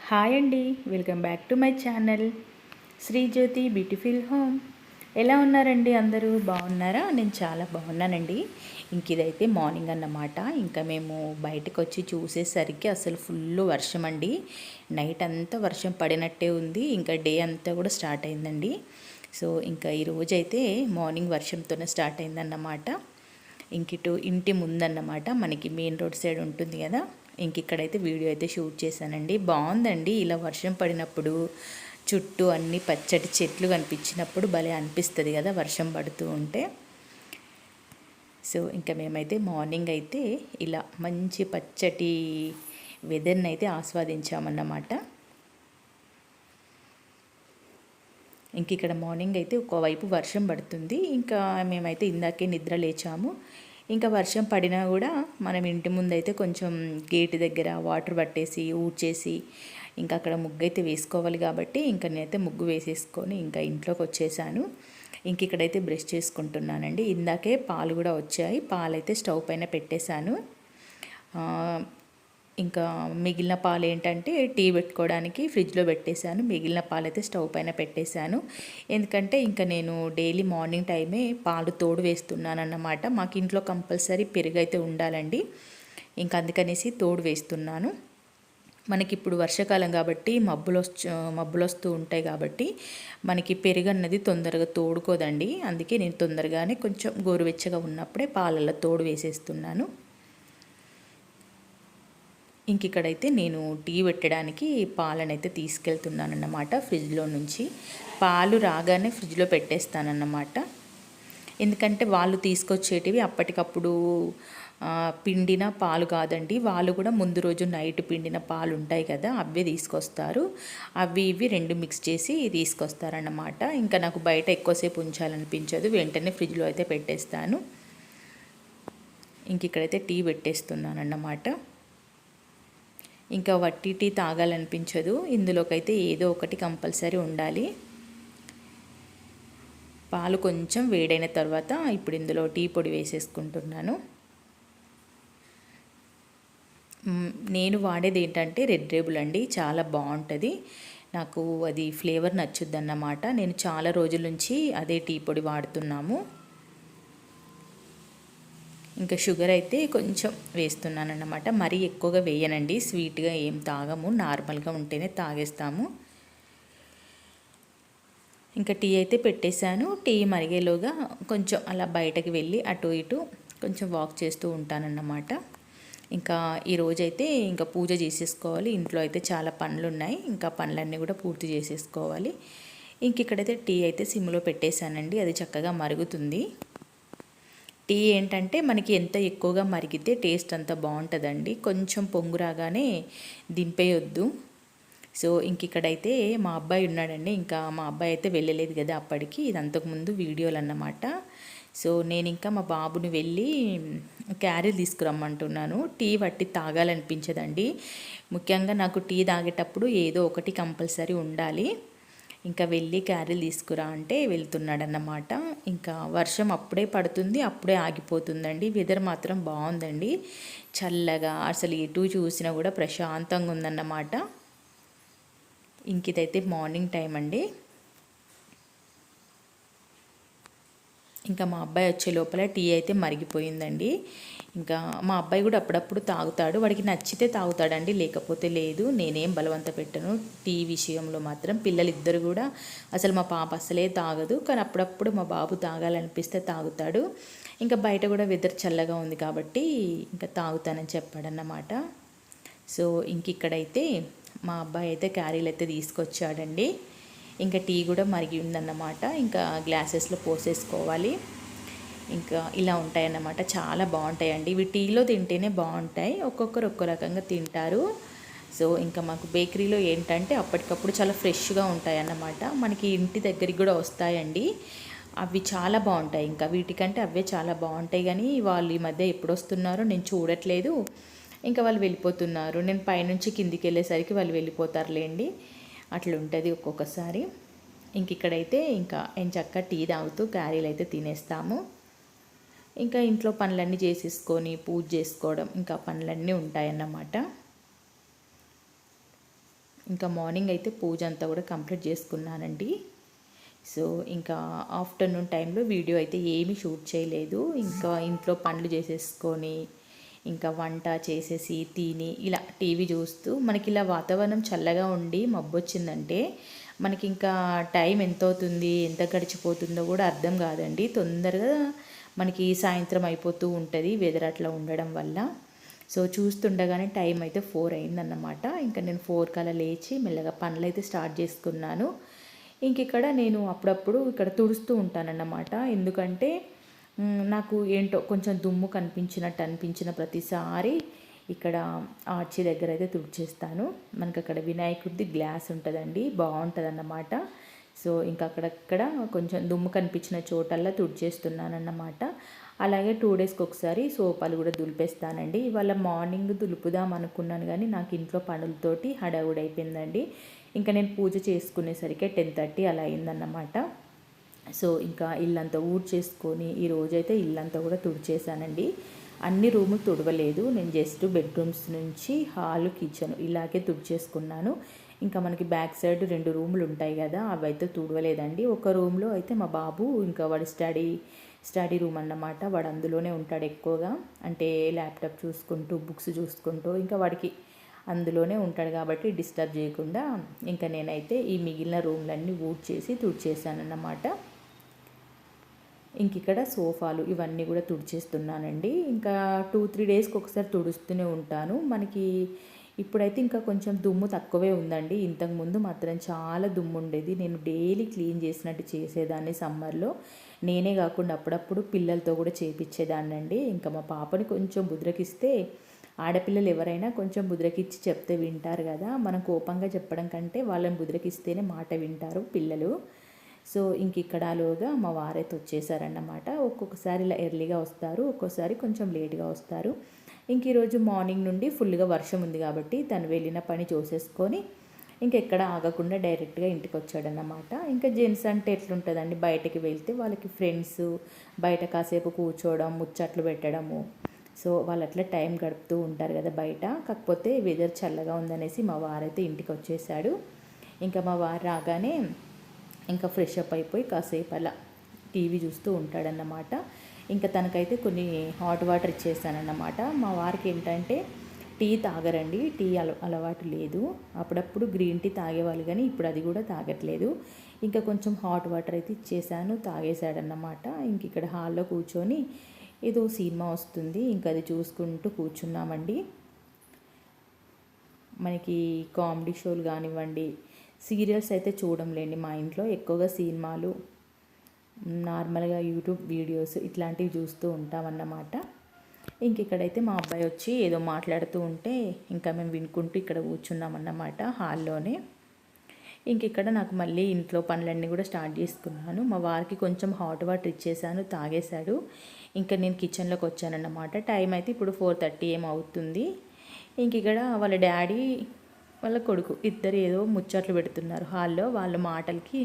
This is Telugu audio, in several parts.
హాయ్ అండి, welcome back to my channel Srijyothi beautiful home. ఎలా ఉన్నారండి? అందరూ బాగున్నారా? నేను చాలా బాగున్నానండి. ఇంక ఇదైతే మార్నింగ్ అన్నమాట. ఇంకా మేము బయటకు వచ్చి చూసేసరికి అసలు ఫుల్ వర్షం అండి. నైట్ అంతా వర్షం పడినట్టే ఉంది. ఇంకా డే అంతా కూడా స్టార్ట్ అయిందండి. సో ఇంకా ఈరోజైతే మార్నింగ్ వర్షంతోనే స్టార్ట్ అయిందన్నమాట. ఇంకిటు ఇంటి ముందన్నమాట, మనకి మెయిన్ రోడ్ సైడ్ ఉంటుంది కదా. ఇక్కడైతే వీడియో అయితే షూట్ చేశానండి. బాగుందండి ఇలా వర్షం పడినప్పుడు, చుట్టూ అన్ని పచ్చటి చెట్లు కనిపించినప్పుడు భలే అనిపిస్తుంది కదా వర్షం పడుతూ ఉంటే. సో ఇంకా మేమైతే మార్నింగ్ అయితే ఇలా మంచి పచ్చటి వెదర్ని అయితే ఆస్వాదించామన్నమాట. ఇక్కడ మార్నింగ్ అయితే ఒకవైపు వర్షం పడుతుంది. ఇంకా మేమైతే ఇందాకే నిద్ర లేచాము. ఇంకా వర్షం పడినా కూడా మనం ఇంటి ముందైతే కొంచెం గేటు దగ్గర వాటర్ పట్టేసి ఊడ్చేసి ఇంకా అక్కడ ముగ్గు అయితే వేసుకోవాలి కాబట్టి ఇంకా నేనైతే ముగ్గు వేసేసుకొని ఇంకా ఇంట్లోకి వచ్చేసాను. ఇక్కడైతే బ్రష్ చేసుకుంటున్నానండి. ఇందాకే పాలు కూడా వచ్చాయి. పాలైతే స్టవ్ పైన పెట్టేశాను. ఇంకా మిగిలిన పాలు ఏంటంటే టీ పెట్టుకోవడానికి ఫ్రిడ్జ్లో పెట్టేశాను. మిగిలిన పాలు అయితే స్టవ్ పైన పెట్టేశాను. ఎందుకంటే ఇంకా నేను డైలీ మార్నింగ్ టైమే పాలు తోడు వేస్తున్నాను అన్నమాట. మాకు ఇంట్లో కంపల్సరీ పెరుగు అయితే ఉండాలండి. ఇంకా అందుకనేసి తోడు వేస్తున్నాను. మనకి ఇప్పుడు వర్షాకాలం కాబట్టి మబ్బులు వస్తూ ఉంటాయి కాబట్టి మనకి పెరుగు అన్నది తొందరగా తోడుకోదండి. అందుకే నేను తొందరగానే కొంచెం గోరువెచ్చగా ఉన్నప్పుడే పాలల్లో తోడు వేసేస్తున్నాను. ఇక్కడైతే నేను టీ పెట్టడానికి పాలనైతే తీసుకెళ్తున్నానన్నమాట ఫ్రిడ్జ్లో నుంచి. పాలు రాగానే ఫ్రిడ్జ్లో పెట్టేస్తానన్నమాట. ఎందుకంటే వాళ్ళు తీసుకొచ్చేటివి అప్పటికప్పుడు పిండిన పాలు కాదండి. వాళ్ళు కూడా ముందు రోజు నైట్ పిండిన పాలు ఉంటాయి కదా, అవే తీసుకొస్తారు. అవి ఇవి రెండు మిక్స్ చేసి తీసుకొస్తారన్నమాట. ఇంకా నాకు బయట ఎక్కువసేపు ఉంచాలనిపించదు, వెంటనే ఫ్రిడ్జ్లో అయితే పెట్టేస్తాను. ఇక్కడైతే టీ పెట్టేస్తున్నాను అన్నమాట. ఇంకా వట్టి టీ తాగాలనిపించదు. ఇందులోకైతే ఏదో ఒకటి కంపల్సరీ ఉండాలి. పాలు కొంచెం వేడైన తర్వాత ఇప్పుడు ఇందులో టీ పొడి వేసేసుకుంటున్నాను. నేను వాడేది ఏంటంటే రెడ్ లేబుల్ అండి. చాలా బాగుంటుంది. నాకు అది ఫ్లేవర్ నచ్చుద్ది అన్నమాట. నేను చాలా రోజుల నుంచి అదే టీ పొడి వాడుతున్నాము. ఇంకా షుగర్ అయితే కొంచెం వేస్తున్నాను అన్నమాట. మరీ ఎక్కువగా వేయనండి. స్వీట్గా ఏం తాగము, నార్మల్గా ఉంటేనే తాగేస్తాము. ఇంకా టీ అయితే పెట్టేశాను. టీ మరిగేలోగా కొంచెం అలా బయటకు వెళ్ళి అటు ఇటు కొంచెం వాక్ చేస్తూ ఉంటానన్నమాట. ఇంకా ఈరోజైతే ఇంకా పూజ చేసేసుకోవాలి. ఇంట్లో అయితే చాలా పనులు ఉన్నాయి. ఇంకా పనులన్నీ కూడా పూర్తి చేసేసుకోవాలి. ఇక్కడైతే టీ అయితే సిమ్లో పెట్టేశానండి. అది చక్కగా మరుగుతుంది. టీ ఏంటంటే మనకి ఎంత ఎక్కువగా మరిగితే టేస్ట్ అంత బాగుంటుందండి. కొంచెం పొంగు రాగానే దింపేయొద్దు. సో ఇక్కడైతే మా అబ్బాయి ఉన్నాడండి. ఇంకా మా అబ్బాయి అయితే వెళ్ళలేదు కదా అప్పటికి. ఇది అంతకుముందు వీడియోలు అన్నమాట. సో నేను ఇంకా మా బాబుని వెళ్ళి క్యారీలు తీసుకురమ్మంటున్నాను. టీ వట్టి తాగాలనిపించదండి. ముఖ్యంగా నాకు టీ తాగేటప్పుడు ఏదో ఒకటి కంపల్సరీ ఉండాలి. ఇంకా వెళ్ళి క్యారీలు తీసుకురా అంటే వెళ్తున్నాడన్నమాట. ఇంకా వర్షం అప్పుడే పడుతుంది, అప్పుడే ఆగిపోతుందండి. వెదర్ మాత్రం బాగుందండి, చల్లగా. అసలు ఎటు చూసినా కూడా ప్రశాంతంగా ఉందన్నమాట. ఇదైతే మార్నింగ్ టైం అండి. ఇంకా మా అబ్బాయి వచ్చే లోపల టీ అయితే మరిగిపోయిందండి. ఇంకా మా అబ్బాయి కూడా అప్పుడప్పుడు తాగుతాడు. వాడికి నచ్చితే తాగుతాడండి, లేకపోతే లేదు. నేనేం బలవంత పెట్టను టీ విషయంలో మాత్రం. పిల్లలిద్దరు కూడా అసలు మా పాప అసలే తాగదు, కానీ అప్పుడప్పుడు మా బాబు తాగాలనిపిస్తే తాగుతాడు. ఇంకా బయట కూడా వెదర్ చల్లగా ఉంది కాబట్టి ఇంకా తాగుతానని చెప్పాడన్నమాట. సో ఇక్కడైతే మా అబ్బాయి అయితే క్యారీలు అయితే తీసుకొచ్చాడండి. ఇంకా టీ కూడా మరిగి ఉందన్నమాట. ఇంకా గ్లాసెస్లో పోసేసుకోవాలి. ఇంకా ఇలా ఉంటాయన్నమాట. చాలా బాగుంటాయండి ఇవి. టీలో తింటేనే బాగుంటాయి. ఒక్కొక్కరు ఒక్కో రకంగా తింటారు. సో ఇంకా మాకు బేకరీలో ఏంటంటే అప్పటికప్పుడు చాలా ఫ్రెష్గా ఉంటాయి అన్నమాట. మనకి ఇంటి దగ్గరికి కూడా వస్తాయండి. అవి చాలా బాగుంటాయి. ఇంకా వీటికంటే అవే చాలా బాగుంటాయి. కానీ వాళ్ళు ఈ మధ్య ఎప్పుడు వస్తున్నారో నేను చూడట్లేదు. ఇంకా వాళ్ళు వెళ్ళిపోతున్నారు. నేను పైనుంచి కిందికి వెళ్ళేసరికి వాళ్ళు వెళ్ళిపోతారులేండి. అట్లా ఉంటుంది ఒక్కొక్కసారి. ఇక్కడైతే ఇంకా చక్కగా టీ తాగుతూ క్యారీలు అయితే తినేస్తాము. ఇంకా ఇంట్లో పనులన్నీ చేసేసుకొని పూజ చేసుకోవడం ఇంకా పనులన్నీ ఉంటాయన్నమాట. ఇంకా మార్నింగ్ అయితే పూజ అంతా కూడా కంప్లీట్ చేసుకున్నానండి. సో ఇంకా ఆఫ్టర్నూన్ టైంలో వీడియో అయితే ఏమీ షూట్ చేయలేదు. ఇంకా ఇంట్లో పనులు చేసేసుకొని ఇంకా వంట చేసేసి తిని ఇలా టీవీ చూస్తూ మనకి ఇలా వాతావరణం చల్లగా ఉండి మబ్బొచ్చిందంటే మనకి ఇంకా టైం ఎంత అవుతుంది ఎంత గడిచిపోతుందో కూడా అర్థం కాదండి. తొందరగా మనకి సాయంత్రం అయిపోతూ ఉంటుంది వెదర్ అట్లా ఉండడం వల్ల. సో చూస్తుండగానే టైం అయితే 4 అయిందన్నమాట. ఇంకా నేను 4 కల్లా లేచి మెల్లగా పనులు అయితే స్టార్ట్ చేసుకున్నాను. ఇంక ఇక్కడ నేను అప్పుడప్పుడు ఇక్కడ తుడుస్తూ ఉంటానన్నమాట. ఎందుకంటే నాకు ఏంటో కొంచెం దుమ్ము కనిపించినట్టు అనిపించిన ప్రతిసారి ఇక్కడ ఆర్చి దగ్గర అయితే తుడిచేస్తాను. మనకు అక్కడ వినాయకుడిది గ్లాస్ ఉంటుందండి, బాగుంటుంది అన్నమాట. సో ఇంకా అక్కడక్కడ కొంచెం దుమ్ము కనిపించిన చోటల్లా తుడిచేస్తున్నానన్నమాట. అలాగే 2 డేస్కి ఒకసారి సోపాలు కూడా దులిపేస్తానండి. ఇవాళ మార్నింగ్ దులుపుదాం అనుకున్నాను కానీ నాకు ఇంట్లో పనులతోటి హడావుడి అయిపోయిందండి. ఇంకా నేను పూజ చేసుకునేసరికి 10:30 అలా అయిందన్నమాట. సో ఇంకా ఇల్లంతా ఊడ్చేసుకొని ఈరోజైతే ఇల్లంతా కూడా తుడిచేసానండి. అన్ని రూములు తుడవలేదు, నేను జస్ట్ బెడ్రూమ్స్ నుంచి హాల్ కిచెన్ ఇలాగే తుడిచేసుకున్నాను. ఇంకా మనకి బ్యాక్ సైడ్ 2 రూములు ఉంటాయి కదా, అవి అయితే తుడవలేదండి. ఒక రూమ్లో అయితే మా బాబు ఇంకా వాడి స్టడీ రూమ్ అన్నమాట. వాడు అందులోనే ఉంటాడు ఎక్కువగా, అంటే ల్యాప్టాప్ చూసుకుంటూ బుక్స్ చూసుకుంటూ ఇంకా వాడికి అందులోనే ఉంటాడు కాబట్టి డిస్టర్బ్ చేయకుండా ఇంకా నేనైతే ఈ మిగిలిన రూమ్లన్నీ ఊడ్చేసి తుడిచేసానన్నమాట. ఇంక ఇక్కడ సోఫాలు ఇవన్నీ కూడా తుడిచేస్తున్నానండి. ఇంకా 2-3 డేస్కి ఒకసారి తుడుస్తూనే ఉంటాను. మనకి ఇప్పుడైతే ఇంకా కొంచెం దుమ్ము తక్కువే ఉందండి. ఇంతకుముందు మాత్రం చాలా దుమ్ము ఉండేది. నేను డైలీ క్లీన్ చేసినట్టు చేసేదాన్ని సమ్మర్లో. నేనే కాకుండా అప్పుడప్పుడు పిల్లలతో కూడా చేపించేదాన్నండి. ఇంకా మా పాపని కొంచెం బుద్రకిస్తే, ఆడపిల్లలు ఎవరైనా కొంచెం బుద్రకిచ్చి చెప్తే వింటారు కదా. మనం కోపంగా చెప్పడం కంటే వాళ్ళని బుద్రకిస్తేనే మాట వింటారు పిల్లలు. సో ఇంక ఇక్కడలోగా మా వారైతే వచ్చేసారన్నమాట. ఒక్కొక్కసారి ఇలా ఎర్లీగా వస్తారు, ఒక్కోసారి కొంచెం లేట్గా వస్తారు. ఇంక ఈరోజు మార్నింగ్ నుండి ఫుల్గా వర్షం ఉంది కాబట్టి తను వెళ్ళిన పని చూసేసుకొని ఇంకెక్కడ ఆగకుండా డైరెక్ట్గా ఇంటికి వచ్చాడన్నమాట. ఇంకా జెంట్స్ అంటే ఎట్లుంటుందండి, బయటకి వెళ్తే వాళ్ళకి ఫ్రెండ్స్ బయట కాసేపు కూర్చోవడం, ముచ్చట్లు పెట్టడము. సో వాళ్ళు అట్లా టైం గడుపుతూ ఉంటారు కదా బయట. కాకపోతే వెదర్ చల్లగా ఉందనేసి మా వారైతే ఇంటికి వచ్చేసాడు. ఇంకా మా వారు రాగానే ఇంకా ఫ్రెష్ అప్ అయిపోయి కాసేపు అలా టీవీ చూస్తూ ఉంటాడన్నమాట. ఇంకా తనకైతే కొన్ని హాట్ వాటర్ ఇచ్చేసానన్నమాట. మా వారికి ఏంటంటే టీ తాగరండి, టీ అలవాటు లేదు. అప్పుడప్పుడు గ్రీన్ టీ తాగేవాళ్ళు కానీ ఇప్పుడు అది కూడా తాగట్లేదు. ఇంకా కొంచెం హాట్ వాటర్ అయితే ఇచ్చేసాను, తాగేశాడన్నమాట. ఇంక ఇక్కడ హాల్లో కూర్చొని ఏదో సినిమా వస్తుంది, ఇంకా అది చూసుకుంటూ కూర్చున్నామండి. మనకి కామెడీ షోలు కానివ్వండి, సీరియల్స్ అయితే చూడంలేండి మా ఇంట్లో. ఎక్కువగా సినిమాలు, నార్మల్గా యూట్యూబ్ వీడియోస్ ఇట్లాంటివి చూస్తూ ఉంటామన్నమాట. ఇంక ఇక్కడైతే మా అబ్బాయి వచ్చి ఏదో మాట్లాడుతూ ఉంటే ఇంకా మేము వినుకుంటూ ఇక్కడ కూర్చున్నామన్నమాట హాల్లోనే. ఇంక ఇక్కడ నాకు మళ్ళీ ఇంట్లో పనులన్నీ కూడా స్టార్ట్ చేసుకున్నాను. మా వారికి కొంచెం హాట్ వాటర్ ఇచ్చేసాను, తాగేశాడు. ఇంకా నేను కిచెన్లోకి వచ్చానన్నమాట. టైం అయితే ఇప్పుడు 4:30 ఏం అవుతుంది. ఇంక ఇక్కడ వాళ్ళ డాడీ వాళ్ళ కొడుకు ఇద్దరు ఏదో ముచ్చట్లు పెడుతున్నారు హాల్లో. వాళ్ళ మాటలకి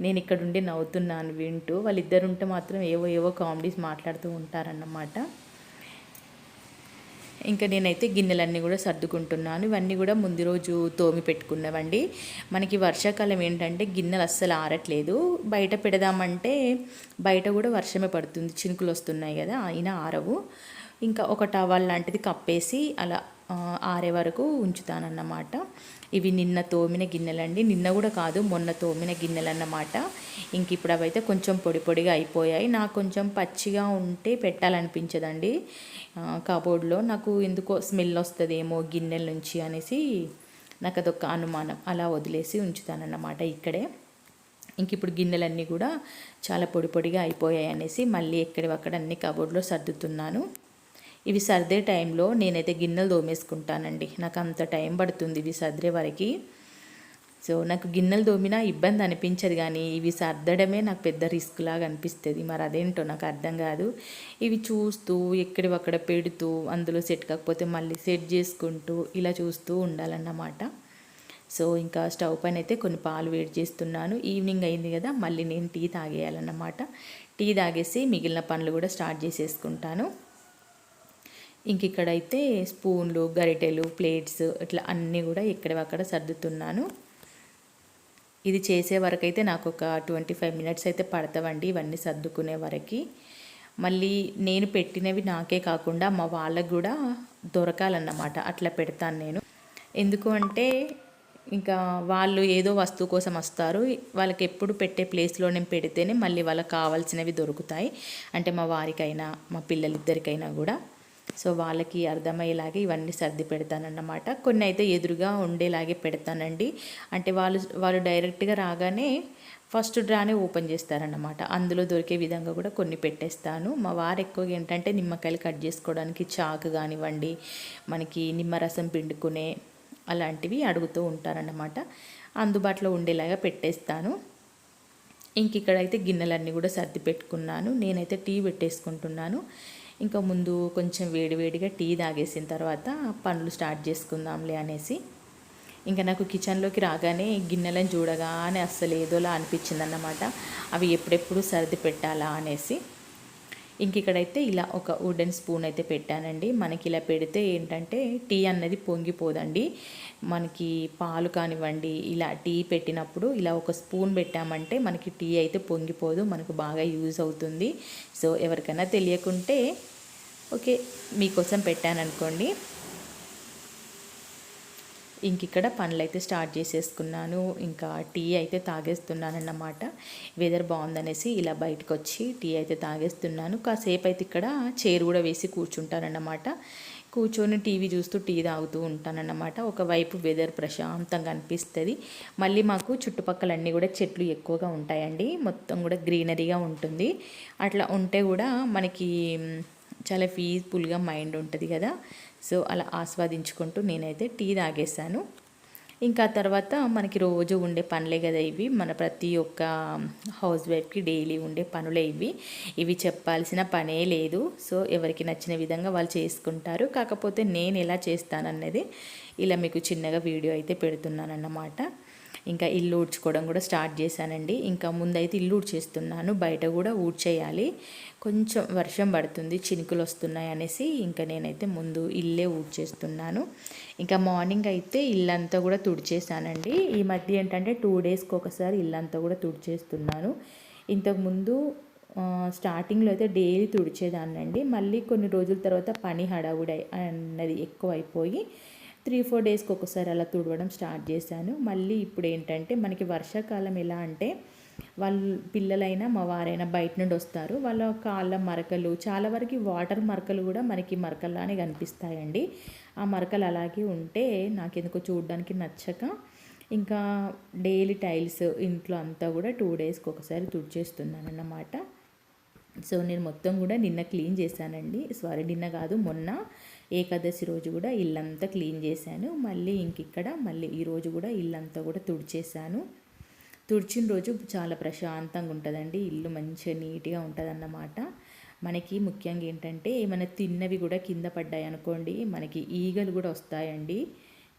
నేను ఇక్కడ ఉండి నవ్వుతున్నాను వింటూ. వాళ్ళిద్దరు ఉంటే మాత్రం ఏవో కామెడీస్ మాట్లాడుతూ ఉంటారన్నమాట. ఇంకా నేనైతే గిన్నెలన్నీ కూడా సర్దుకుంటున్నాను. ఇవన్నీ కూడా ముందు రోజు తోమి పెట్టుకున్నవండి. మనకి వర్షాకాలం ఏంటంటే గిన్నెలు అస్సలు ఆరట్లేదు. బయట పెడదామంటే బయట కూడా వర్షమే పడుతుంది, చినుకులు వస్తున్నాయి కదా, అయినా ఆరవు. ఇంకా ఒక టవల్ లాంటిది కప్పేసి అలా ఆరే వరకు ఉంచుతానన్నమాట. ఇవి నిన్న తోమిన గిన్నెలండి, నిన్న కూడా కాదు మొన్న తోమిన గిన్నెలు అన్నమాట. ఇంక ఇప్పుడు అవైతే కొంచెం పొడిగా అయిపోయాయి. నాకు కొంచెం పచ్చిగా ఉంటే పెట్టాలనిపించదండి కబోర్డ్లో. నాకు ఎందుకో స్మెల్ వస్తుందేమో గిన్నెల నుంచి అనేసి నాకు అదొక అనుమానం. అలా వదిలేసి ఉంచుతానన్నమాట ఇక్కడే. ఇంక ఇప్పుడు గిన్నెలన్నీ కూడా చాలా పొడిగా అయిపోయాయి అనేసి మళ్ళీ ఎక్కడివక్కడ అన్ని కబోర్డ్లో సర్దుతున్నాను. ఇవి సర్దే టైంలో నేనైతే గిన్నెలు తోమేసుకుంటానండి. నాకు అంత టైం పడుతుంది ఇవి సర్దే వరకు. సో నాకు గిన్నెలు తోమినా ఇబ్బంది అనిపించదు, కానీ ఇవి సర్దడమే నాకు పెద్ద రిస్క్ లాగా అనిపిస్తుంది. మరి అదేంటో నాకు అర్థం కాదు. ఇవి చూస్తూ ఎక్కడివక్కడ పెడుతూ అందులో సెట్ కాకపోతే మళ్ళీ సెట్ చేసుకుంటూ ఇలా చూస్తూ ఉండాలన్నమాట. సో ఇంకా స్టవ్ పైన అయితే కొన్ని పాలు వేడి చేస్తున్నాను. ఈవినింగ్ అయింది కదా, మళ్ళీ నేను టీ తాగేయాలన్నమాట. టీ తాగేసి మిగిలిన పనులు కూడా స్టార్ట్ చేసేసుకుంటాను. ఇంక ఇక్కడైతే స్పూన్లు, గరిటెలు, ప్లేట్స్ ఇట్లా అన్నీ కూడా ఎక్కడవక్కడ సర్దుతున్నాను. ఇది చేసే వరకు అయితే నాకు ఒక 25 మినిట్స్ అయితే పడతావండి ఇవన్నీ సర్దుకునే వరకు. మళ్ళీ నేను పెట్టినవి నాకే కాకుండా మా వాళ్ళకు కూడా దొరకాలన్నమాట, అట్లా పెడతాను నేను. ఎందుకు అంటే ఇంకా వాళ్ళు ఏదో వస్తువు కోసం వస్తారు, వాళ్ళకి ఎప్పుడు పెట్టే ప్లేస్లో నేను పెడితేనే మళ్ళీ వాళ్ళకి కావాల్సినవి దొరుకుతాయి. అంటే మా వారికైనా మా పిల్లలిద్దరికైనా కూడా. సో వాళ్ళకి అర్థమయ్యేలాగే ఇవన్నీ సర్ది పెడతానన్నమాట. కొన్ని అయితే ఎదురుగా ఉండేలాగే పెడతానండి. అంటే వాళ్ళు డైరెక్ట్గా రాగానే ఫస్ట్ డ్రానే ఓపెన్ చేస్తారన్నమాట. అందులో దొరికే విధంగా కూడా కొన్ని పెట్టేస్తాను. మా వారు ఎక్కువగా ఏంటంటే నిమ్మకాయలు కట్ చేసుకోవడానికి చాకు కానివ్వండి, మనకి నిమ్మరసం పిండుకునే అలాంటివి అడుగుతూ ఉంటారన్నమాట. అందుబాటులో ఉండేలాగా పెట్టేస్తాను. ఇంక ఇక్కడైతే గిన్నెలన్నీ కూడా సర్ది పెట్టుకున్నాను. నేనైతే టీ పెట్టేసుకుంటున్నాను. ఇంకా ముందు కొంచెం వేడివేడిగా టీ తాగేసిన తర్వాత పనులు స్టార్ట్ చేసుకుందాంలే అనేసి. ఇంకా నాకు కిచెన్లోకి రాగానే గిన్నెలను చూడగానే అస్సలు ఏదోలా అనిపించిందన్నమాట. అవి ఎప్పుడెప్పుడు సర్ది పెట్టాలా అనేసి. ఇంక ఇక్కడైతే ఇలా ఒక వుడెన్ స్పూన్ అయితే పెట్టానండి. మనకి ఇలా పెడితే ఏంటంటే టీ అన్నది పొంగిపోదండి. మనకి పాలు కానివ్వండి, ఇలా టీ పెట్టినప్పుడు ఇలా ఒక స్పూన్ పెట్టామంటే మనకి టీ అయితే పొంగిపోదు, మనకు బాగా యూజ్ అవుతుంది. సో ఎవరికైనా తెలియకుంటే ఓకే, మీకోసం పెట్టాను అనుకోండి. ఇంక ఇక్కడ పనులు అయితే స్టార్ట్ చేసేసుకున్నాను. ఇంకా టీ అయితే తాగేస్తున్నాను అన్నమాట. వెదర్ బాగుందనేసి ఇలా బయటకు వచ్చి టీ అయితే తాగేస్తున్నాను. కాసేపు అయితే ఇక్కడ చైర్ కూడా వేసి కూర్చుంటానన్నమాట. కూర్చొని టీవీ చూస్తూ టీ తాగుతూ ఉంటానన్నమాట. ఒకవైపు వెదర్ ప్రశాంతంగా అనిపిస్తుంది. మళ్ళీ మాకు చుట్టుపక్కలన్నీ కూడా చెట్లు ఎక్కువగా ఉంటాయండి. మొత్తం కూడా గ్రీనరీగా ఉంటుంది. అట్లా ఉంటే కూడా మనకి చాలా పీస్ఫుల్గా మైండ్ ఉంటుంది కదా. సో అలా ఆస్వాదించుకుంటూ నేనైతే టీ తాగేసాను. ఇంకా తర్వాత మనకి రోజు ఉండే పనులే కదా ఇవి, మన ప్రతి ఒక్క హౌస్ వైఫ్కి డైలీ ఉండే పనులే ఇవి చెప్పాల్సిన పనే లేదు. సో ఎవరికి నచ్చిన విధంగా వాళ్ళు చేసుకుంటారు. కాకపోతే నేను ఎలా చేస్తానన్నది ఇలా మీకు చిన్నగా వీడియో అయితే పెడుతున్నానన్నమాట. ఇంకా ఇల్లు ఊడ్చుకోవడం కూడా స్టార్ట్ చేశానండి. ఇంకా ముందైతే ఇల్లు ఊడ్చేస్తున్నాను, బయట కూడా ఊడ్చేయాలి. కొంచెం వర్షం పడుతుంది, చినుకులు వస్తున్నాయి అనేసి ఇంకా నేనైతే ముందు ఇల్లే ఊడ్చేస్తున్నాను. ఇంకా మార్నింగ్ అయితే ఇల్లంతా కూడా తుడిచేసానండి. ఈ మధ్య ఏంటంటే 2 డేస్కి ఒకసారి ఇల్లంతా కూడా తుడిచేస్తున్నాను. ఇంతకుముందు స్టార్టింగ్లో అయితే డైలీ తుడిచేదాన్నండి. మళ్ళీ కొన్ని రోజుల తర్వాత పని హడావుడి అన్నది ఎక్కువ అయిపోయి 3-4 డేస్కి ఒకసారి అలా తుడవడం స్టార్ట్ చేశాను. మళ్ళీ ఇప్పుడు ఏంటంటే మనకి వర్షాకాలం ఎలా అంటే వాళ్ళు పిల్లలైనా మా వారైనా బయట నుండి వస్తారు, వాళ్ళ కాళ్ళ మరకలు చాలా వరకు వాటర్ మరకలు కూడా మనకి మరకల్లానే కనిపిస్తాయండి. ఆ మరకలు అలాగే ఉంటే నాకెందుకో చూడడానికి నచ్చక ఇంకా డైలీ టైల్స్ ఇంట్లో అంతా కూడా 2 డేస్కి ఒకసారి తుడిచేస్తున్నాను అన్నమాట. సో నేను మొత్తం కూడా నిన్న క్లీన్ చేశానండి. నిన్న కాదు, మొన్న ఏకాదశి రోజు కూడా ఇల్లంతా క్లీన్ చేశాను. మళ్ళీ ఇక్కడ మళ్ళీ ఈరోజు కూడా ఇల్లంతా కూడా తుడిచేసాను. తుడిచిన రోజు చాలా ప్రశాంతంగా ఉంటుందండి, ఇల్లు మంచిగా నీట్గా ఉంటుందన్నమాట. మనకి ముఖ్యంగా ఏంటంటే ఏమైనా తిన్నవి కూడా కింద పడ్డాయి అనుకోండి, మనకి ఈగలు కూడా వస్తాయండి.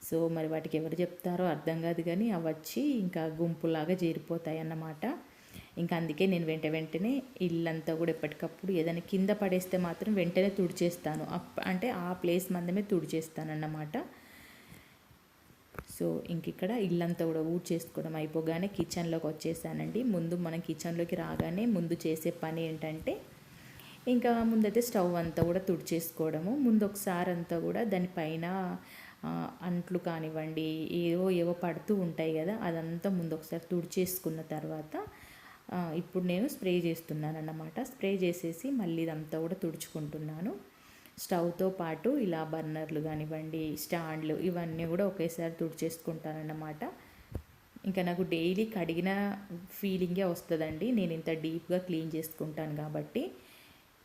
సో మరి వాటికి ఎవరు చెప్తారో అర్థం కాదు, కానీ అవి వచ్చి ఇంకా గుంపులాగా చేరిపోతాయి అన్నమాట. ఇంకా అందుకే నేను వెంటనే ఇల్లంతా కూడా ఎప్పటికప్పుడు ఏదైనా కింద పడేస్తే మాత్రం వెంటనే తుడిచేస్తాను. అంటే ఆ ప్లేస్ మందమే తుడిచేస్తాను అన్నమాట. సో ఇక్కడ ఇల్లంతా కూడా ఊడ్చేసుకోవడం అయిపోగానే కిచెన్లోకి వచ్చేసానండి. ముందు మనం కిచెన్లోకి రాగానే ముందు చేసే పని ఏంటంటే ఇంకా ముందైతే స్టవ్ అంతా కూడా తుడిచేసుకోవడము. ముందు ఒకసారి అంతా కూడా దానిపైన అంట్లు కానివ్వండి ఏవో పడుతూ ఉంటాయి కదా, అదంతా ముందు ఒకసారి తుడిచేసుకున్న తర్వాత ఇప్పుడు నేను స్ప్రే చేస్తున్నాను అన్నమాట. స్ప్రే చేసేసి మళ్ళీ ఇదంతా కూడా తుడుచుకుంటున్నాను. స్టవ్తో పాటు ఇలా బర్నర్లు కానివ్వండి, స్టాండ్లు ఇవన్నీ కూడా ఒకేసారి తుడిచేసుకుంటానన్నమాట. ఇంకా నాకు డైలీ కడిగిన ఫీలింగే వస్తుందండి, నేను ఇంత డీప్గా క్లీన్ చేసుకుంటాను కాబట్టి.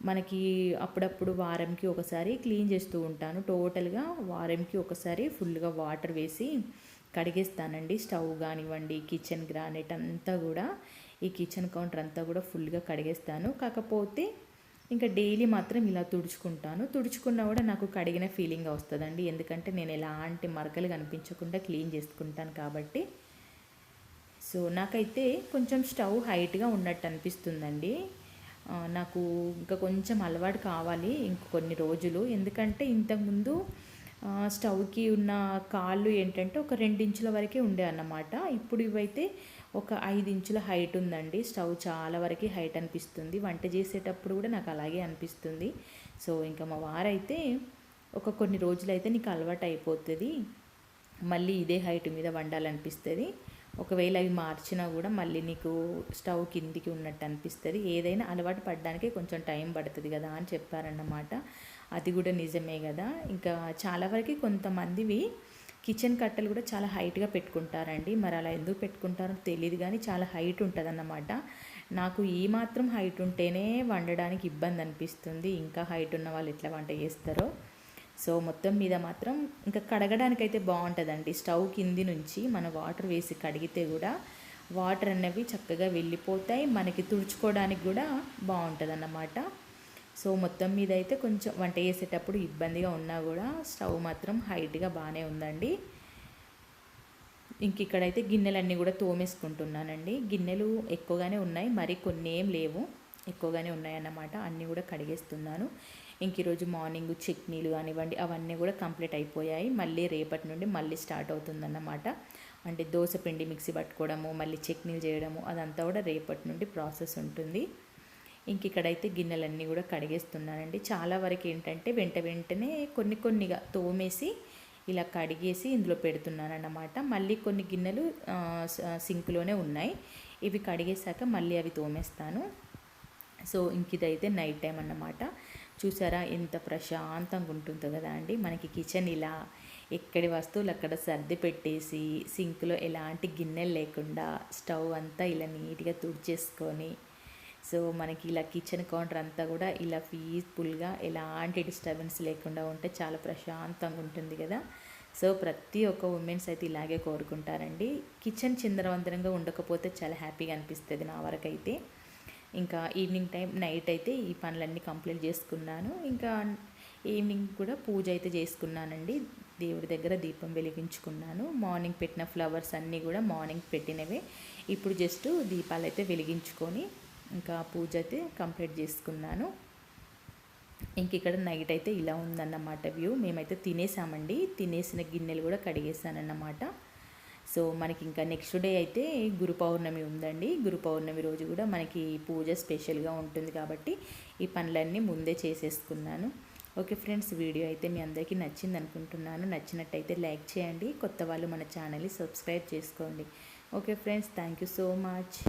మనకి అప్పుడప్పుడు వారంకి ఒకసారి క్లీన్ చేస్తూ ఉంటాను. టోటల్గా వారంకి ఒకసారి ఫుల్గా వాటర్ వేసి కడిగేస్తానండి. స్టవ్ కానివ్వండి, కిచెన్ గ్రానైట్ అంతా కూడా, ఈ కిచెన్ కౌంటర్ అంతా కూడా ఫుల్గా కడిగేస్తాను. కాకపోతే ఇంకా డైలీ మాత్రం ఇలా తుడుచుకుంటాను. తుడుచుకున్నా కూడా నాకు కడిగిన ఫీలింగ్ వస్తుందండి, ఎందుకంటే నేను ఎలాంటి మరకలు కనిపించకుండా క్లీన్ చేసుకుంటాను కాబట్టి. సో నాకైతే కొంచెం స్టవ్ హైట్గా ఉన్నట్టు అనిపిస్తుందండి. నాకు ఇంకా కొంచెం అలవాటు కావాలి ఇంక కొన్ని రోజులు. ఎందుకంటే ఇంతకుముందు స్టవ్‌కి ఉన్న కాళ్ళు ఏంటంటే ఒక 2 ఇంచుల వరకే ఉండేవన్నమాట. ఇప్పుడు ఇవైతే ఒక 5 ఇంచుల హైట్ ఉందండి. స్టవ్ చాలా వరకి హైట్ అనిపిస్తుంది. వంట చేసేటప్పుడు కూడా నాకు అలాగే అనిపిస్తుంది. సో, ఇంకా మా వారైతే కొన్ని రోజులైతే నీకు అలవాటు అయిపోతది. మళ్ళీ ఇదే హైట్ మీద వండాలనిపిస్తది. ఒకవేళ అవి మార్చినా కూడా మళ్ళీ నీకు స్టవ్ కిందికి ఉన్నట్టు అనిపిస్తుంది. ఏదైనా అలవాటు పడడానికి కొంచెం టైం పడుతుంది కదా అని చెప్పారన్నమాట. అది కూడా నిజమే కదా. ఇంకా చాలా వరకు కొంతమందివి కిచెన్ కట్టెలు కూడా చాలా హైట్గా పెట్టుకుంటారండి. మరి అలా ఎందుకు పెట్టుకుంటారో తెలియదు కానీ చాలా హైట్ ఉంటుందన్నమాట. నాకు ఈ మాత్రం హైట్ ఉంటేనే వండడానికి ఇబ్బంది అనిపిస్తుంది. ఇంకా హైట్ ఉన్న వాళ్ళు ఎట్లా వంట చేస్తారో. సో, మొత్తం మీద మాత్రం ఇంకా కడగడానికైతే బాగుంటుందండి. స్టవ్ కింది నుంచి మనం వాటర్ వేసి కడిగితే కూడా వాటర్ అనేవి చక్కగా వెళ్ళిపోతాయి. మనకి తుడుచుకోవడానికి కూడా బాగుంటుంది అన్నమాట. సో, మొత్తం మీద అయితే కొంచెం వంట చేసేటప్పుడు ఇబ్బందిగా ఉన్నా కూడా స్టవ్ మాత్రం హైట్గా బాగానే ఉందండి. ఇంక ఇక్కడైతే గిన్నెలన్నీ కూడా తోమేసుకుంటున్నానండి. గిన్నెలు ఎక్కువగానే ఉన్నాయి, మరి కొన్ని ఏం లేవు, ఎక్కువగానే ఉన్నాయన్నమాట. అన్నీ కూడా కడిగేస్తున్నాను. ఇంక ఈరోజు మార్నింగ్ చట్నీలు కానివ్వండి అవన్నీ కూడా కంప్లీట్ అయిపోయాయి. మళ్ళీ రేపటి నుండి మళ్ళీ స్టార్ట్ అవుతుందన్నమాట. అంటే దోశ పిండి మిక్సీ పట్టుకోవడము, మళ్ళీ చట్నీలు చేయడము అదంతా కూడా రేపటి నుండి ప్రాసెస్ ఉంటుంది. ఇంక ఇక్కడైతే గిన్నెలన్నీ కూడా కడిగేస్తున్నానండి. చాలా వరకు ఏంటంటే వెంటనే కొన్నిగా తోమేసి ఇలా కడిగేసి ఇందులో పెడుతున్నాను అన్నమాట. మళ్ళీ కొన్ని గిన్నెలు సింక్లోనే ఉన్నాయి. ఇవి కడిగేశాక మళ్ళీ అవి తోమేస్తాను. సో, ఇంక ఇదైతే నైట్ టైం అన్నమాట. చూసారా ఎంత ప్రశాంతంగా ఉంటుందో కదా అండి. మనకి కిచెన్ ఇలా ఎక్కడి వస్తువులు అక్కడ సర్ది పెట్టేసి సింక్లో ఎలాంటి గిన్నెలు లేకుండా స్టవ్ అంతా ఇలా నీట్గా తుడిచేసుకొని, సో మనకి ఇలా కిచెన్ కౌంటర్ అంతా కూడా ఇలా పీస్ఫుల్గా ఎలాంటి డిస్టర్బెన్స్ లేకుండా ఉంటే చాలా ప్రశాంతంగా ఉంటుంది కదా. సో ప్రతి ఒక్క ఉమెన్స్ అయితే ఇలాగే కోరుకుంటారండి. కిచెన్ చిందరవందరంగా ఉండకపోతే చాలా హ్యాపీగా అనిపిస్తుంది నా వరకైతే. ఇంకా ఈవినింగ్ టైం నైట్ అయితే ఈ పనులన్నీ కంప్లీట్ చేసుకున్నాను. ఇంకా ఈవినింగ్ కూడా పూజ అయితే చేసుకున్నానండి. దేవుడి దగ్గర దీపం వెలిగించుకున్నాను. మార్నింగ్ పెట్టిన ఫ్లవర్స్ అన్నీ కూడా మార్నింగ్ పెట్టినవే. ఇప్పుడు జస్ట్ దీపాలు అయితే వెలిగించుకొని ఇంకా పూజ అయితే కంప్లీట్ చేసుకున్నాను. ఇంక ఇక్కడ నైట్ అయితే ఇలా ఉందన్నమాట వ్యూ. మేమైతే తినేసామండి. తినేసిన గిన్నెలు కూడా కడిగేసానన్నమాట. సో మనకి ఇంకా నెక్స్ట్ డే అయితే గురు పౌర్ణమి ఉందండి. గురు పౌర్ణమి రోజు కూడా మనకి పూజ స్పెషల్గా ఉంటుంది కాబట్టి ఈ పనులన్నీ ముందే చేసేసుకున్నాను. ఓకే ఫ్రెండ్స్, వీడియో అయితే మీ అందరికీ నచ్చింది అనుకుంటున్నాను. నచ్చినట్టయితే లైక్ చేయండి. కొత్త వాళ్ళు మన ఛానల్ని సబ్స్క్రైబ్ చేసుకోండి. Okay friends, thank you so much.